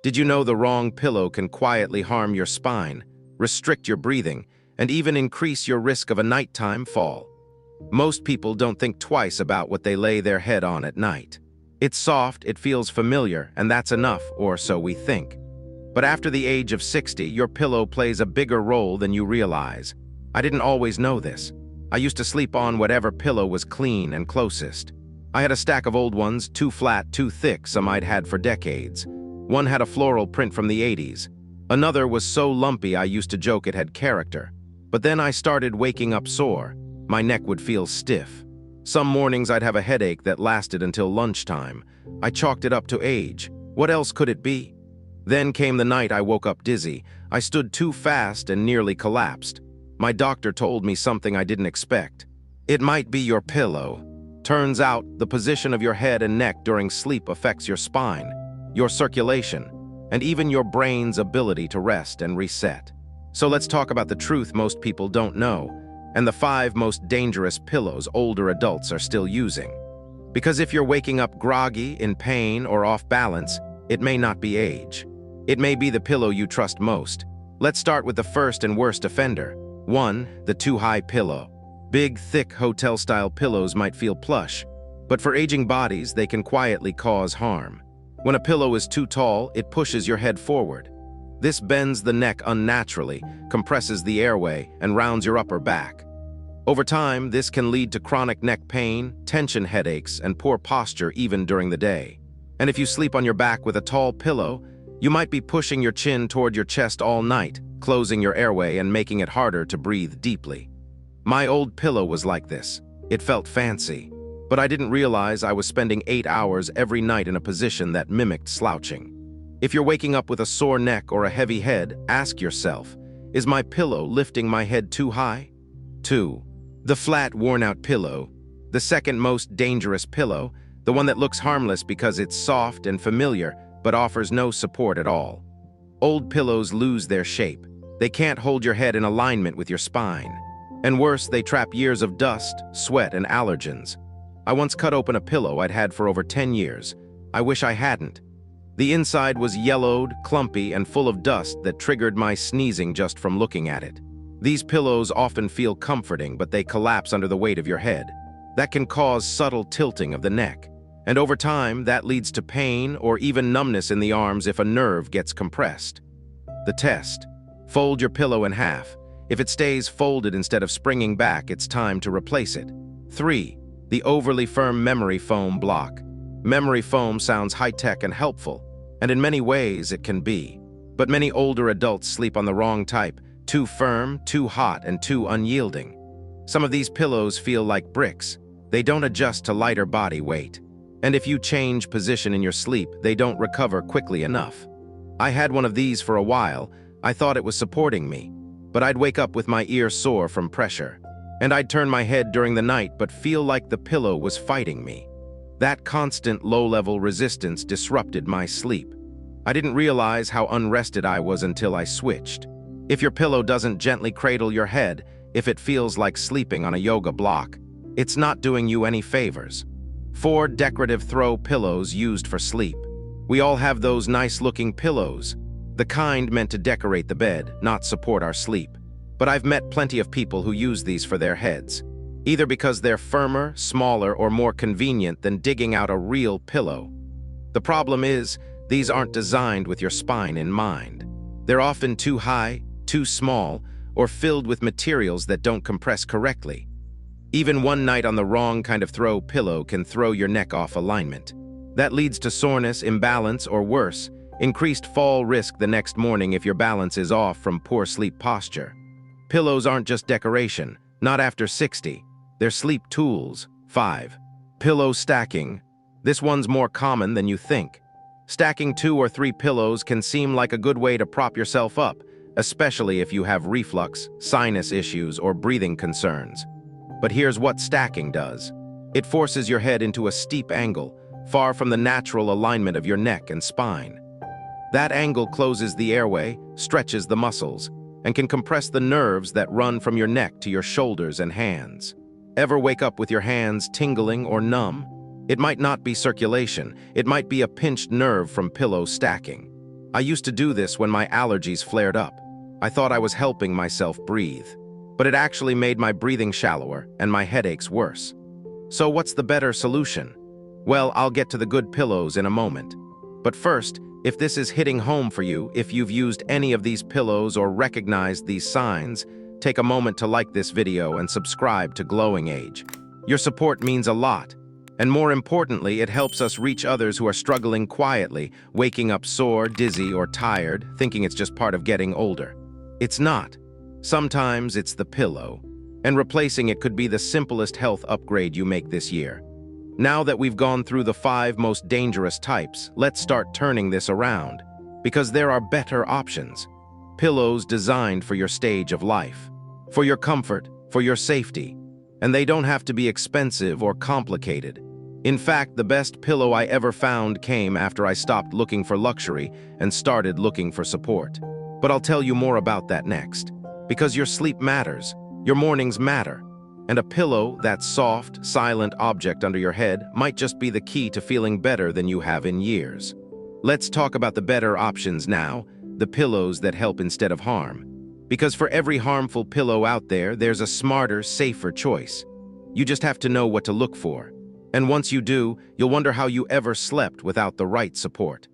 Did you know the wrong pillow can quietly harm your spine, restrict your breathing, and even increase your risk of a nighttime fall? Most people don't think twice about what they lay their head on at night. It's soft, it feels familiar, and that's enough, or so we think. But after the age of 60, your pillow plays a bigger role than you realize. I didn't always know this. I used to sleep on whatever pillow was clean and closest. I had a stack of old ones, too flat, too thick, some I'd had for decades. One had a floral print from the 80s. Another was so lumpy I used to joke it had character. But then I started waking up sore. My neck would feel stiff. Some mornings I'd have a headache that lasted until lunchtime. I chalked it up to age. What else could it be? Then came the night I woke up dizzy. I stood too fast and nearly collapsed. My doctor told me something I didn't expect. It might be your pillow. Turns out, the position of your head and neck during sleep affects your spine, your circulation, and even your brain's ability to rest and reset. So let's talk about the truth most people don't know, and the 5 most dangerous pillows older adults are still using. Because if you're waking up groggy, in pain, or off balance, it may not be age. It may be the pillow you trust most. Let's start with the first and worst offender. 1. The too-high pillow. Big, thick, hotel-style pillows might feel plush, but for aging bodies, they can quietly cause harm. When a pillow is too tall, it pushes your head forward. This bends the neck unnaturally, compresses the airway, and rounds your upper back. Over time, this can lead to chronic neck pain, tension headaches, and poor posture even during the day. And if you sleep on your back with a tall pillow, you might be pushing your chin toward your chest all night, closing your airway and making it harder to breathe deeply. My old pillow was like this. It felt fancy, but I didn't realize I was spending 8 hours every night in a position that mimicked slouching. If you're waking up with a sore neck or a heavy head, ask yourself, is my pillow lifting my head too high? 2. The flat, worn-out pillow. The second most dangerous pillow, the one that looks harmless because it's soft and familiar, but offers no support at all. Old pillows lose their shape. They can't hold your head in alignment with your spine. And worse, they trap years of dust, sweat, and allergens. I once cut open a pillow I'd had for over 10 years. I wish I hadn't. The inside was yellowed, clumpy, and full of dust that triggered my sneezing just from looking at it. These pillows often feel comforting, but they collapse under the weight of your head. That can cause subtle tilting of the neck. And over time, that leads to pain or even numbness in the arms if a nerve gets compressed. The test. Fold your pillow in half. If it stays folded instead of springing back, it's time to replace it. 3. The overly firm memory foam block. Memory foam sounds high-tech and helpful, and in many ways it can be. But many older adults sleep on the wrong type, too firm, too hot, and too unyielding. Some of these pillows feel like bricks. They don't adjust to lighter body weight. And if you change position in your sleep, they don't recover quickly enough. I had one of these for a while. I thought it was supporting me, but I'd wake up with my ear sore from pressure. And I'd turn my head during the night but feel like the pillow was fighting me. That constant low-level resistance disrupted my sleep. I didn't realize how unrested I was until I switched. If your pillow doesn't gently cradle your head, if it feels like sleeping on a yoga block, it's not doing you any favors. 4. Decorative throw pillows used for sleep. We all have those nice-looking pillows, the kind meant to decorate the bed, not support our sleep. But I've met plenty of people who use these for their heads, either because they're firmer, smaller, or more convenient than digging out a real pillow. The problem is, these aren't designed with your spine in mind. They're often too high, too small, or filled with materials that don't compress correctly. Even one night on the wrong kind of throw pillow can throw your neck off alignment. That leads to soreness, imbalance, or worse, increased fall risk the next morning if your balance is off from poor sleep posture. Pillows aren't just decoration, not after 60. They're sleep tools. 5. Pillow stacking. This one's more common than you think. Stacking 2 or 3 pillows can seem like a good way to prop yourself up, especially if you have reflux, sinus issues, or breathing concerns. But here's what stacking does. It forces your head into a steep angle, far from the natural alignment of your neck and spine. That angle closes the airway, stretches the muscles, and can compress the nerves that run from your neck to your shoulders and hands. Ever wake up with your hands tingling or numb? It might not be circulation, it might be a pinched nerve from pillow stacking. I used to do this when my allergies flared up. I thought I was helping myself breathe, but it actually made my breathing shallower and my headaches worse. So what's the better solution? Well, I'll get to the good pillows in a moment. But first, if this is hitting home for you, if you've used any of these pillows or recognized these signs, take a moment to like this video and subscribe to Glowing Age. Your support means a lot. And more importantly, it helps us reach others who are struggling quietly, waking up sore, dizzy, or tired, thinking it's just part of getting older. It's not. Sometimes it's the pillow, and replacing it could be the simplest health upgrade you make this year. Now that we've gone through the 5 most dangerous types, let's start turning this around, because there are better options. Pillows designed for your stage of life, for your comfort, for your safety, and they don't have to be expensive or complicated. In fact, the best pillow I ever found came after I stopped looking for luxury and started looking for support. But I'll tell you more about that next. Because your sleep matters, your mornings matter, and a pillow, that soft, silent object under your head, might just be the key to feeling better than you have in years. Let's talk about the better options now, the pillows that help instead of harm. Because for every harmful pillow out there, there's a smarter, safer choice. You just have to know what to look for. And once you do, you'll wonder how you ever slept without the right support.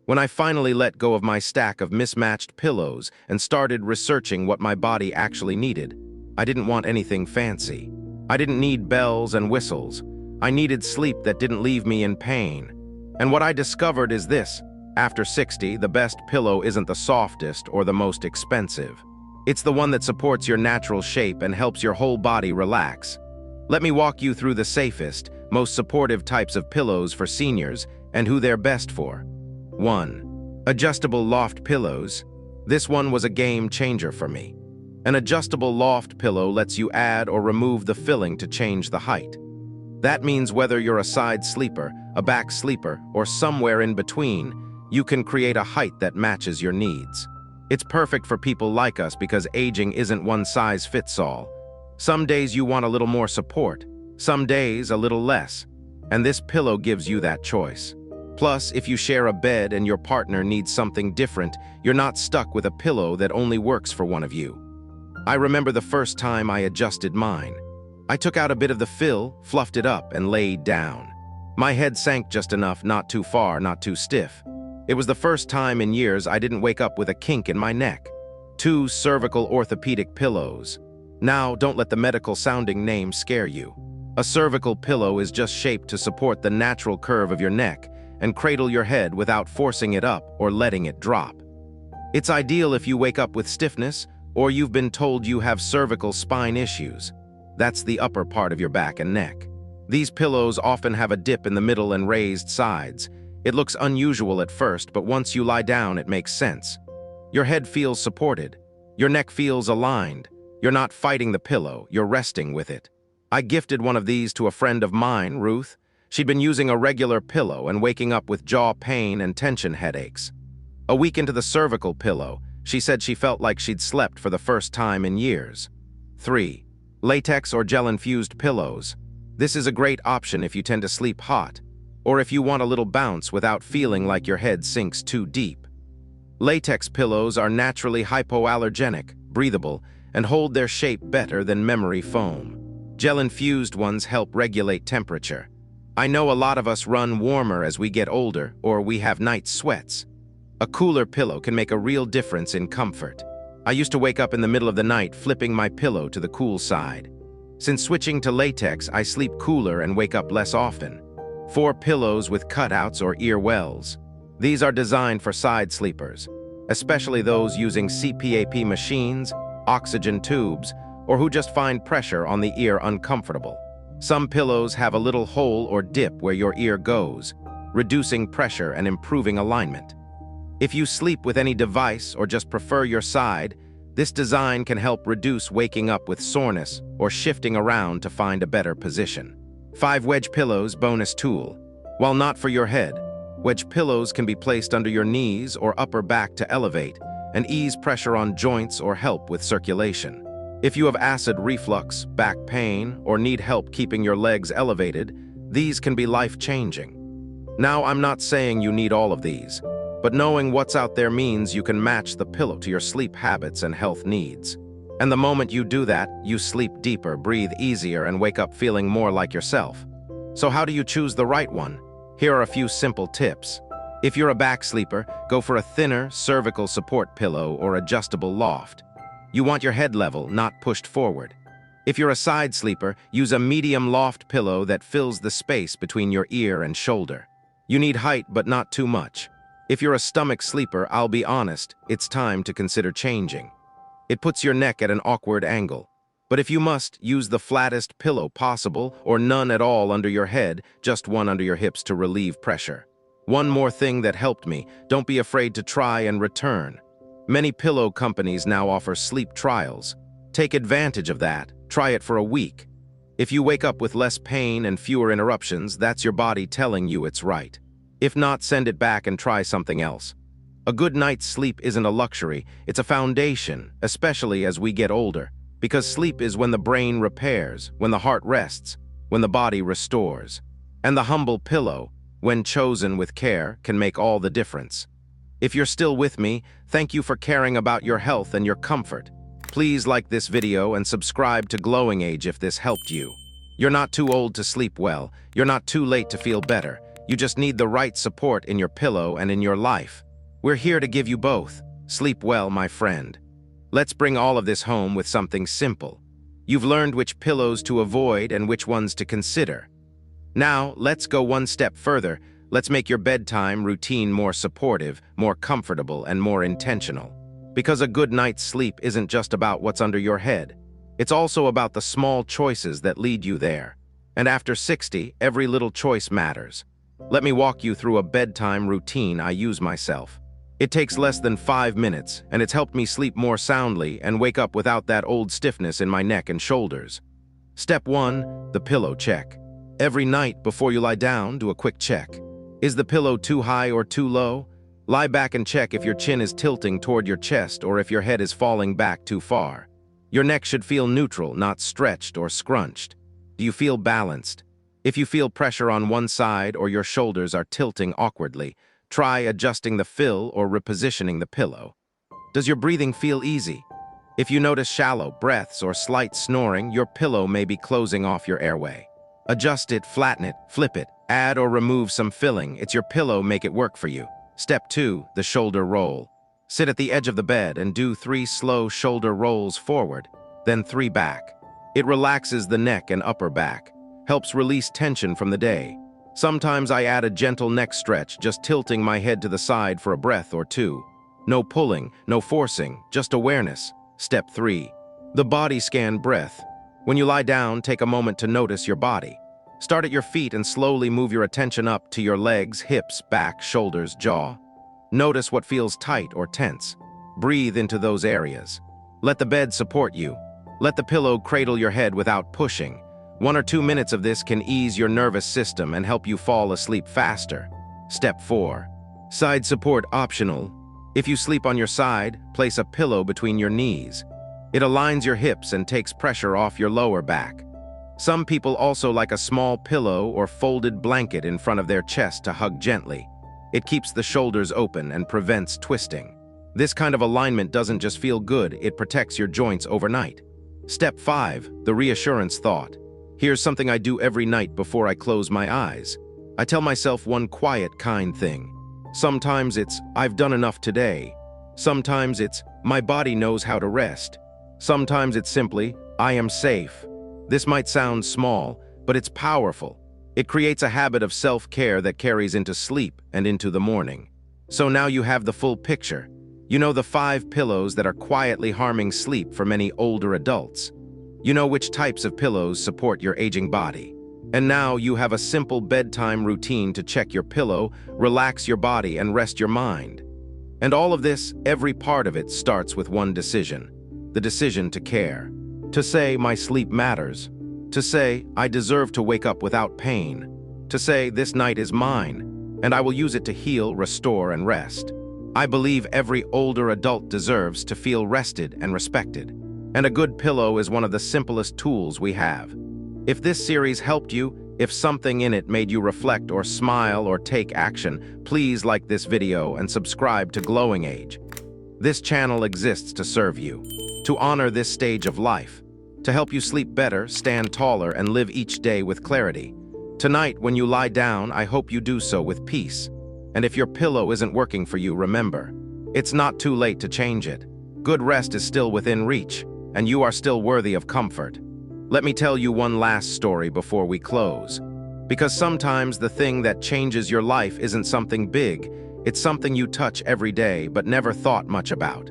When I finally let go of my stack of mismatched pillows and started researching what my body actually needed, I didn't want anything fancy. I didn't need bells and whistles. I needed sleep that didn't leave me in pain. And what I discovered is this: after 60, the best pillow isn't the softest or the most expensive. It's the one that supports your natural shape and helps your whole body relax. Let me walk you through the safest, most supportive types of pillows for seniors and who they're best for. 1. Adjustable loft pillows. This one was a game changer for me. An adjustable loft pillow lets you add or remove the filling to change the height. That means whether you're a side sleeper, a back sleeper, or somewhere in between, you can create a height that matches your needs. It's perfect for people like us because aging isn't one size fits all. Some days you want a little more support, some days a little less, and this pillow gives you that choice. Plus, if you share a bed and your partner needs something different, you're not stuck with a pillow that only works for one of you. I remember the first time I adjusted mine. I took out a bit of the fill, fluffed it up, and laid down. My head sank just enough, not too far, not too stiff. It was the first time in years I didn't wake up with a kink in my neck. 2 cervical orthopedic pillows. Now, don't let the medical-sounding name scare you. A cervical pillow is just shaped to support the natural curve of your neck and cradle your head without forcing it up or letting it drop. It's ideal if you wake up with stiffness or you've been told you have cervical spine issues. That's the upper part of your back and neck. These pillows often have a dip in the middle and raised sides. It looks unusual at first, but once you lie down, it makes sense. Your head feels supported. Your neck feels aligned. You're not fighting the pillow, you're resting with it. I gifted one of these to a friend of mine, Ruth. She'd been using a regular pillow and waking up with jaw pain and tension headaches. A week into the cervical pillow, she said she felt like she'd slept for the first time in years. 3. Latex or gel-infused pillows. This is a great option if you tend to sleep hot, or if you want a little bounce without feeling like your head sinks too deep. Latex pillows are naturally hypoallergenic, breathable, and hold their shape better than memory foam. Gel-infused ones help regulate temperature. I know a lot of us run warmer as we get older, or we have night sweats. A cooler pillow can make a real difference in comfort. I used to wake up in the middle of the night flipping my pillow to the cool side. Since switching to latex, I sleep cooler and wake up less often. 4 pillows with cutouts or ear wells. These are designed for side sleepers, especially those using CPAP machines, oxygen tubes, or who just find pressure on the ear uncomfortable. Some pillows have a little hole or dip where your ear goes, reducing pressure and improving alignment. If you sleep with any device or just prefer your side, this design can help reduce waking up with soreness or shifting around to find a better position. 5 wedge pillows bonus tool. While not for your head, wedge pillows can be placed under your knees or upper back to elevate and ease pressure on joints or help with circulation. If you have acid reflux, back pain, or need help keeping your legs elevated, these can be life-changing. Now, I'm not saying you need all of these. But knowing what's out there means you can match the pillow to your sleep habits and health needs. And the moment you do that, you sleep deeper, breathe easier, and wake up feeling more like yourself. So how do you choose the right one? Here are a few simple tips. If you're a back sleeper, go for a thinner, cervical support pillow or adjustable loft. You want your head level, not pushed forward. If you're a side sleeper, use a medium loft pillow that fills the space between your ear and shoulder. You need height, but not too much. If you're a stomach sleeper, I'll be honest, it's time to consider changing. It puts your neck at an awkward angle. But if you must, use the flattest pillow possible or none at all under your head, just one under your hips to relieve pressure. One more thing that helped me, don't be afraid to try and return. Many pillow companies now offer sleep trials. Take advantage of that. Try it for a week. If you wake up with less pain and fewer interruptions, that's your body telling you it's right. If not, send it back and try something else. A good night's sleep isn't a luxury, it's a foundation, especially as we get older. Because sleep is when the brain repairs, when the heart rests, when the body restores. And the humble pillow, when chosen with care, can make all the difference. If you're still with me, thank you for caring about your health and your comfort. Please like this video and subscribe to Glowing Age if this helped you. You're not too old to sleep well. You're not too late to feel better. You just need the right support in your pillow and in your life. We're here to give you both. Sleep well, my friend. Let's bring all of this home with something simple. You've learned which pillows to avoid and which ones to consider. Now, let's go one step further. Let's make your bedtime routine more supportive, more comfortable, and more intentional. Because a good night's sleep isn't just about what's under your head. It's also about the small choices that lead you there. And after 60, every little choice matters. Let me walk you through a bedtime routine I use myself. It takes less than 5 minutes, and it's helped me sleep more soundly and wake up without that old stiffness in my neck and shoulders. Step 1, the pillow check. Every night before you lie down, do a quick check. Is the pillow too high or too low? Lie back and check if your chin is tilting toward your chest or if your head is falling back too far. Your neck should feel neutral, not stretched or scrunched. Do you feel balanced? If you feel pressure on one side or your shoulders are tilting awkwardly, try adjusting the fill or repositioning the pillow. Does your breathing feel easy? If you notice shallow breaths or slight snoring, your pillow may be closing off your airway. Adjust it, flatten it, flip it, add or remove some filling. It's your pillow, make it work for you. Step 2, the shoulder roll. Sit at the edge of the bed and do 3 slow shoulder rolls forward, then 3 back. It relaxes the neck and upper back, helps release tension from the day. Sometimes I add a gentle neck stretch, just tilting my head to the side for a breath or 2. No pulling, no forcing, just awareness. Step 3, the body scan breath. When you lie down, take a moment to notice your body. Start at your feet and slowly move your attention up to your legs, hips, back, shoulders, jaw. Notice what feels tight or tense. Breathe into those areas. Let the bed support you. Let the pillow cradle your head without pushing. 1 or 2 minutes of this can ease your nervous system and help you fall asleep faster. Step 4, side support optional. If you sleep on your side, place a pillow between your knees. It aligns your hips and takes pressure off your lower back. Some people also like a small pillow or folded blanket in front of their chest to hug gently. It keeps the shoulders open and prevents twisting. This kind of alignment doesn't just feel good, it protects your joints overnight. Step 5, the reassurance thought. Here's something I do every night before I close my eyes. I tell myself one quiet, kind thing. Sometimes it's, I've done enough today. Sometimes it's, my body knows how to rest. Sometimes it's simply, I am safe. This might sound small, but it's powerful. It creates a habit of self-care that carries into sleep and into the morning. So now you have the full picture. You know the 5 pillows that are quietly harming sleep for many older adults. You know which types of pillows support your aging body. And now you have a simple bedtime routine to check your pillow, relax your body, and rest your mind. And all of this, every part of it, starts with one decision. The decision to care. To say, my sleep matters. To say, I deserve to wake up without pain. To say, this night is mine, and I will use it to heal, restore, and rest. I believe every older adult deserves to feel rested and respected. And a good pillow is one of the simplest tools we have. If this series helped you, If something in it made you reflect or smile or take action, please like this video and subscribe to Glowing Age. This channel exists to serve you, to honor this stage of life, to help you sleep better, stand taller, and live each day with clarity. Tonight, when you lie down, I hope you do so with peace. And if your pillow isn't working for you, remember, it's not too late to change it. Good rest is still within reach, and you are still worthy of comfort. Let me tell you one last story before we close. Because sometimes the thing that changes your life isn't something big, it's something you touch every day but never thought much about.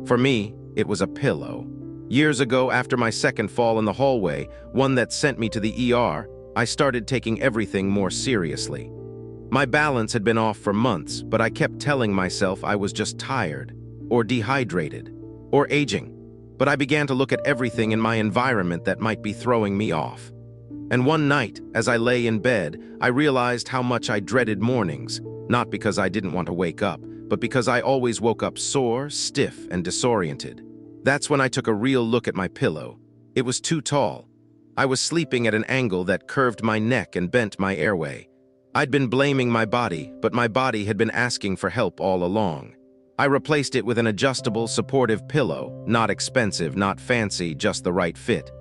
For me, it was a pillow. Years ago, after my second fall in the hallway, one that sent me to the ER, I started taking everything more seriously. My balance had been off for months, but I kept telling myself I was just tired, or dehydrated, or aging. But I began to look at everything in my environment that might be throwing me off. And one night, as I lay in bed, I realized how much I dreaded mornings, not because I didn't want to wake up, but because I always woke up sore, stiff, and disoriented. That's when I took a real look at my pillow. It was too tall. I was sleeping at an angle that curved my neck and bent my airway. I'd been blaming my body, but my body had been asking for help all along. I replaced it with an adjustable, supportive pillow, not expensive, not fancy, just the right fit.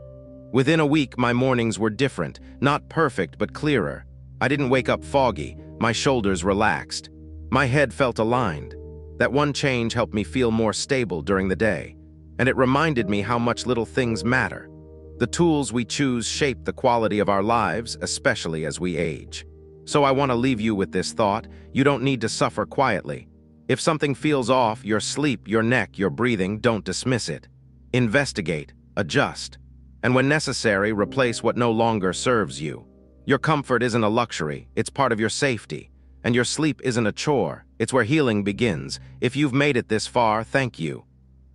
Within a week, my mornings were different, not perfect, but clearer. I didn't wake up foggy, my shoulders relaxed. My head felt aligned. That one change helped me feel more stable during the day, and it reminded me how much little things matter. The tools we choose shape the quality of our lives, especially as we age. So I want to leave you with this thought: you don't need to suffer quietly. If something feels off, your sleep, your neck, your breathing, don't dismiss it. Investigate, adjust, and when necessary, replace what no longer serves you. Your comfort isn't a luxury, it's part of your safety. And your sleep isn't a chore, it's where healing begins. If you've made it this far, thank you.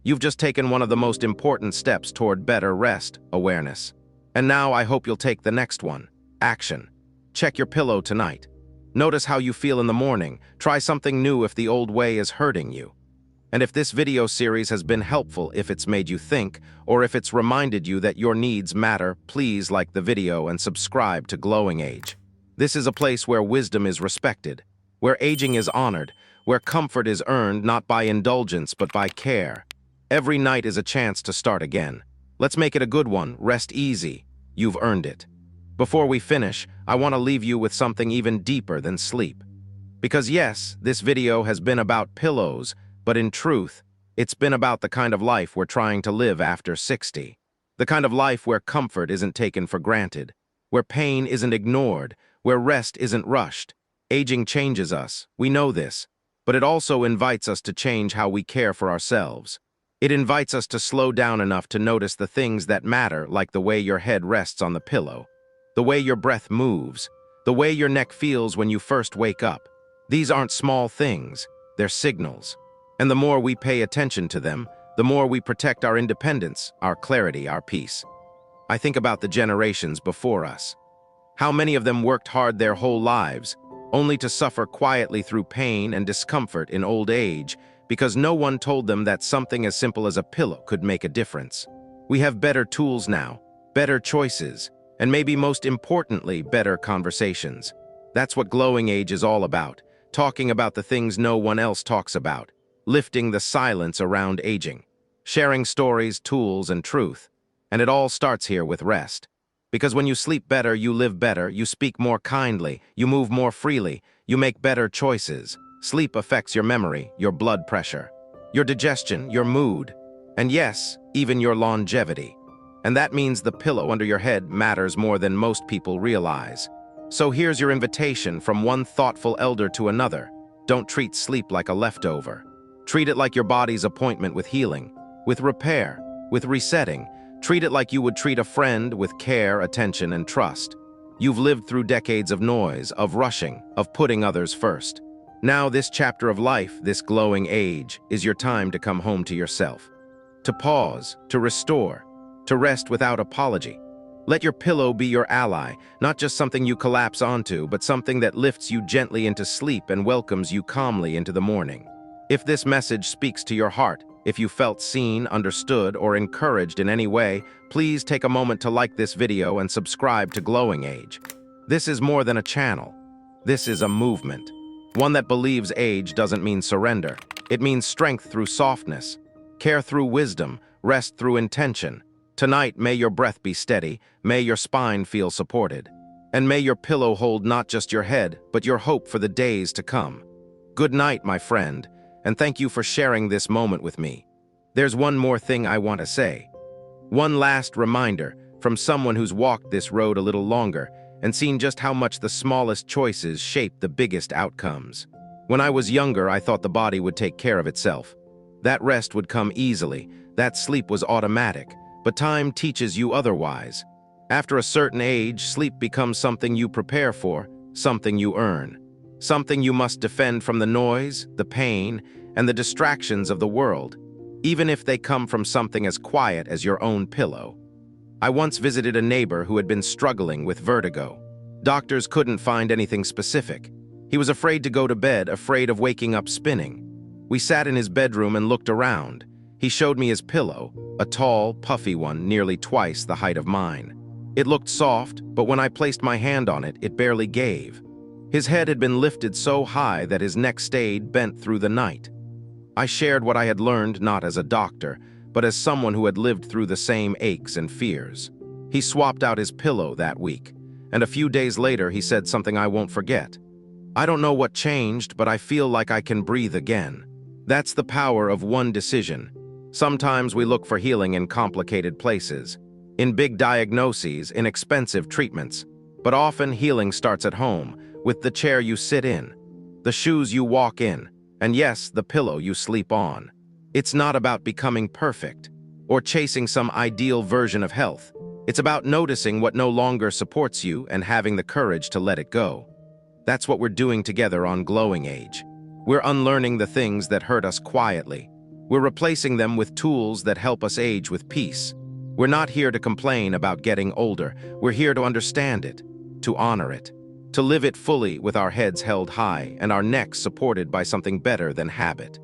You've just taken one of the most important steps toward better rest, awareness. And now I hope you'll take the next one, action. Check your pillow tonight. Notice how you feel in the morning. Try something new if the old way is hurting you. And if this video series has been helpful, if it's made you think, or if it's reminded you that your needs matter, please like the video and subscribe to Glowing Age. This is a place where wisdom is respected, where aging is honored, where comfort is earned not by indulgence but by care. Every night is a chance to start again. Let's make it a good one. Rest easy. You've earned it. Before we finish, I want to leave you with something even deeper than sleep. Because yes, this video has been about pillows, but in truth, it's been about the kind of life we're trying to live after 60. The kind of life where comfort isn't taken for granted, where pain isn't ignored, where rest isn't rushed. Aging changes us, we know this, but it also invites us to change how we care for ourselves. It invites us to slow down enough to notice the things that matter, like the way your head rests on the pillow, the way your breath moves, the way your neck feels when you first wake up. These aren't small things, they're signals. And the more we pay attention to them, the more we protect our independence, our clarity, our peace. I think about the generations before us. How many of them worked hard their whole lives, only to suffer quietly through pain and discomfort in old age, because no one told them that something as simple as a pillow could make a difference. We have better tools now, better choices, and maybe most importantly, better conversations. That's what Glowing Age is all about, talking about the things no one else talks about, lifting the silence around aging, sharing stories, tools, and truth. And it all starts here with rest. Because when you sleep better, you live better, you speak more kindly, you move more freely, you make better choices. Sleep affects your memory, your blood pressure, your digestion, your mood, and yes, even your longevity. And that means the pillow under your head matters more than most people realize. So here's your invitation from one thoughtful elder to another. Don't treat sleep like a leftover. Treat it like your body's appointment with healing, with repair, with resetting. Treat it like you would treat a friend, with care, attention, and trust. You've lived through decades of noise, of rushing, of putting others first. Now this chapter of life, this glowing age, is your time to come home to yourself. To pause, to restore, to rest without apology. Let your pillow be your ally, not just something you collapse onto, but something that lifts you gently into sleep and welcomes you calmly into the morning. If this message speaks to your heart, if you felt seen, understood, or encouraged in any way, please take a moment to like this video and subscribe to Glowing Age. This is more than a channel. This is a movement. One that believes age doesn't mean surrender. It means strength through softness, care through wisdom, rest through intention. Tonight, may your breath be steady, may your spine feel supported, and may your pillow hold not just your head, but your hope for the days to come. Good night, my friend, and thank you for sharing this moment with me. There's one more thing I want to say. One last reminder from someone who's walked this road a little longer and seen just how much the smallest choices shape the biggest outcomes. When I was younger, I thought the body would take care of itself. That rest would come easily, that sleep was automatic, but time teaches you otherwise. After a certain age, sleep becomes something you prepare for, something you earn, something you must defend from the noise, the pain, and the distractions of the world, even if they come from something as quiet as your own pillow. I once visited a neighbor who had been struggling with vertigo. Doctors couldn't find anything specific. He was afraid to go to bed, afraid of waking up spinning. We sat in his bedroom and looked around. He showed me his pillow, a tall, puffy one nearly twice the height of mine. It looked soft, but when I placed my hand on it, it barely gave. His head had been lifted so high that his neck stayed bent through the night. I shared what I had learned not as a doctor, but as someone who had lived through the same aches and fears. He swapped out his pillow that week, and a few days later he said something I won't forget. I don't know what changed, but I feel like I can breathe again. That's the power of one decision. Sometimes we look for healing in complicated places, in big diagnoses, in expensive treatments. But often healing starts at home, with the chair you sit in, the shoes you walk in, and yes, the pillow you sleep on. It's not about becoming perfect or chasing some ideal version of health. It's about noticing what no longer supports you and having the courage to let it go. That's what we're doing together on Glowing Age. We're unlearning the things that hurt us quietly. We're replacing them with tools that help us age with peace. We're not here to complain about getting older. We're here to understand it, to honor it, to live it fully with our heads held high and our necks supported by something better than habit.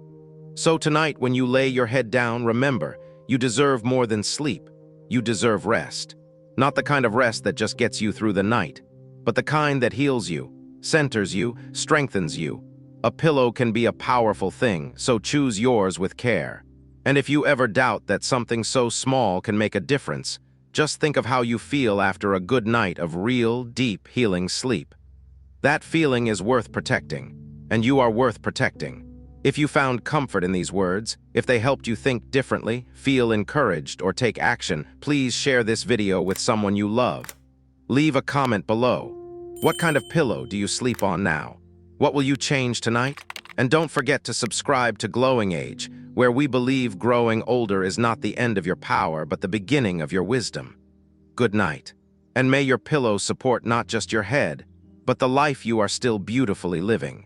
So tonight, when you lay your head down, remember, you deserve more than sleep. You deserve rest. Not the kind of rest that just gets you through the night, but the kind that heals you, centers you, strengthens you. A pillow can be a powerful thing, so choose yours with care. And if you ever doubt that something so small can make a difference, just think of how you feel after a good night of real, deep, healing sleep. That feeling is worth protecting, and you are worth protecting. If you found comfort in these words, if they helped you think differently, feel encouraged, or take action, please share this video with someone you love. Leave a comment below. What kind of pillow do you sleep on now? What will you change tonight? And don't forget to subscribe to Glowing Age, where we believe growing older is not the end of your power, but the beginning of your wisdom. Good night. And may your pillow support not just your head, but the life you are still beautifully living.